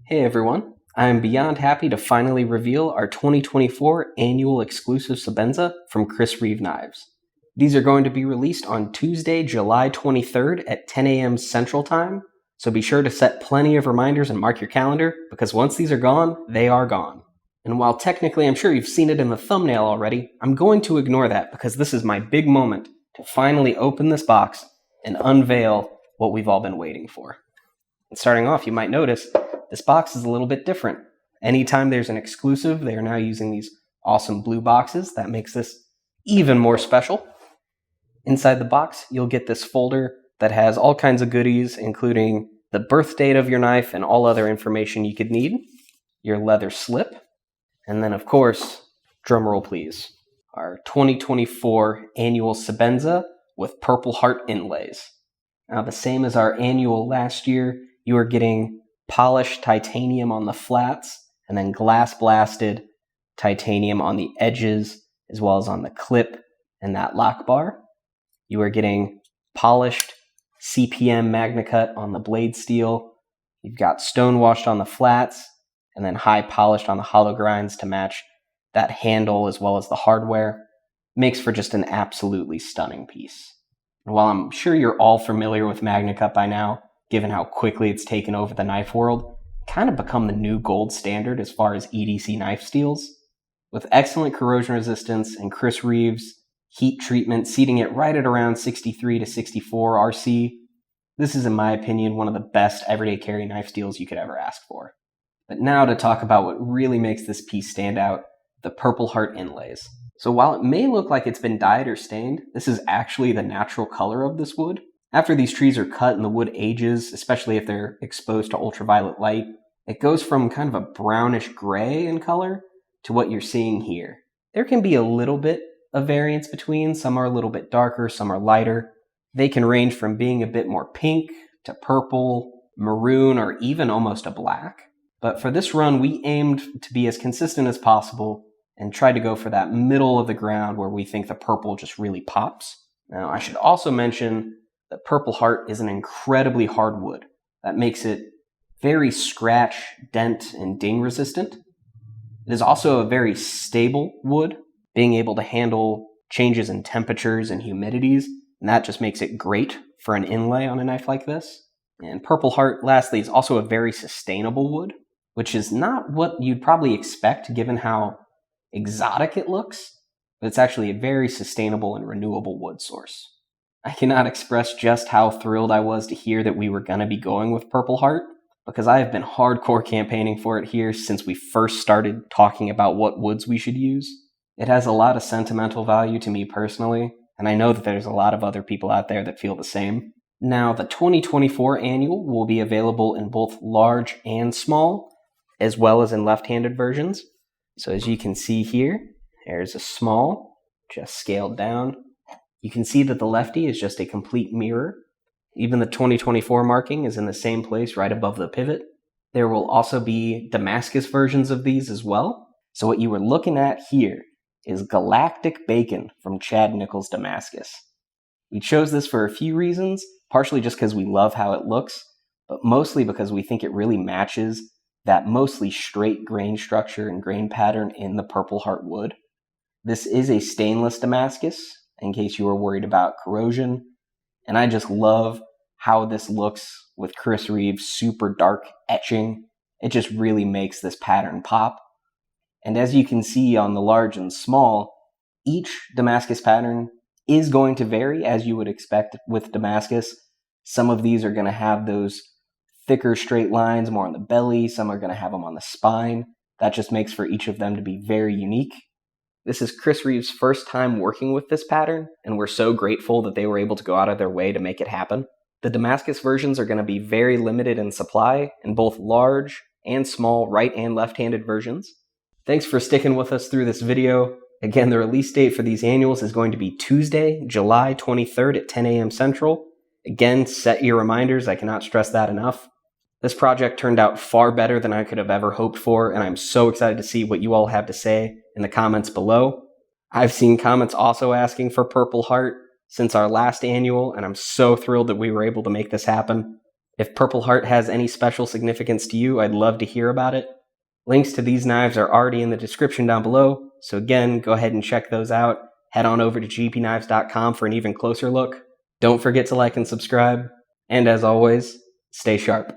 Hey everyone, I am beyond happy to finally reveal our 2024 annual exclusive Sebenza from Chris Reeve Knives. These are going to be released on Tuesday, July 23rd at 10 a.m. Central Time, so be sure to set plenty of reminders and mark your calendar, because once these are gone, they are gone. And while technically I'm sure you've seen it in the thumbnail already, I'm going to ignore that because this is my big moment to finally open this box and unveil what we've all been waiting for. And starting off, you might notice this box is a little bit different. Anytime there's an exclusive, they are now using these awesome blue boxes. That makes this even more special. Inside the box, you'll get this folder that has all kinds of goodies, including the birth date of your knife and all other information you could need, your leather slip, and then, of course, drumroll please, our 2024 Annual Sebenza with Purple Heart Inlays. Now, the same as our annual last year, you are getting polished titanium on the flats and then glass blasted titanium on the edges as well as on the clip and that lock bar. You are getting polished CPM-MagnaCut on the blade steel. You've got stone washed on the flats and then high polished on the hollow grinds to match that handle as well as the hardware. Makes for just an absolutely stunning piece. And while I'm sure you're all familiar with MagnaCut by now, given how quickly it's taken over the knife world, kind of become the new gold standard as far as EDC knife steels. With excellent corrosion resistance and Chris Reeve's heat treatment seating it right at around 63 to 64 RC, this is, in my opinion, one of the best everyday carry knife steels you could ever ask for. But now to talk about what really makes this piece stand out, the Purple Heart Inlays. So while it may look like it's been dyed or stained, this is actually the natural color of this wood. After these trees are cut and the wood ages, especially if they're exposed to ultraviolet light, it goes from kind of a brownish gray in color to what you're seeing here. There can be a little bit of variance between. Some are a little bit darker, some are lighter. They can range from being a bit more pink to purple, maroon, or even almost a black. But for this run, we aimed to be as consistent as possible and tried to go for that middle of the ground where we think the purple just really pops. Now, I should also mention that Purple Heart is an incredibly hard wood. That makes it very scratch, dent, and ding resistant. It is also a very stable wood, being able to handle changes in temperatures and humidities, and that just makes it great for an inlay on a knife like this. And Purple Heart, lastly, is also a very sustainable wood, which is not what you'd probably expect given how exotic it looks, but it's actually a very sustainable and renewable wood source. I cannot express just how thrilled I was to hear that we were going to be going with Purple Heart, because I have been hardcore campaigning for it here since we first started talking about what woods we should use. It has a lot of sentimental value to me personally, and I know that there's a lot of other people out there that feel the same. Now, the 2024 annual will be available in both large and small, as well as in left-handed versions. So as you can see here, there's a small, just scaled down. You can see that the lefty is just a complete mirror. Even the 2024 marking is in the same place right above the pivot. There will also be Damascus versions of these as well. So what you were looking at here is Galactic Bacon from Chad Nichols Damascus. We chose this for a few reasons, partially just because we love how it looks, but mostly because we think it really matches that mostly straight grain structure and grain pattern in the Purple Heart wood. This is a stainless Damascus, in case you were worried about corrosion. And I just love how this looks with Chris Reeve's super dark etching. It just really makes this pattern pop. And as you can see on the large and small, each Damascus pattern is going to vary as you would expect with Damascus. Some of these are going to have those thicker straight lines more on the belly. Some are going to have them on the spine. That just makes for each of them to be very unique. This is Chris Reeve's first time working with this pattern, and we're so grateful that they were able to go out of their way to make it happen. The Damascus versions are going to be very limited in supply in both large and small right and left-handed versions. Thanks for sticking with us through this video. Again, the release date for these annuals is going to be Tuesday, July 23rd at 10 a.m. Central. Again, set your reminders. I cannot stress that enough. This project turned out far better than I could have ever hoped for, and I'm so excited to see what you all have to say in the comments below. I've seen comments also asking for Purple Heart since our last annual, and I'm so thrilled that we were able to make this happen. If Purple Heart has any special significance to you, I'd love to hear about it. Links to these knives are already in the description down below, so again, go ahead and check those out. Head on over to gpknives.com for an even closer look. Don't forget to like and subscribe, and as always, stay sharp.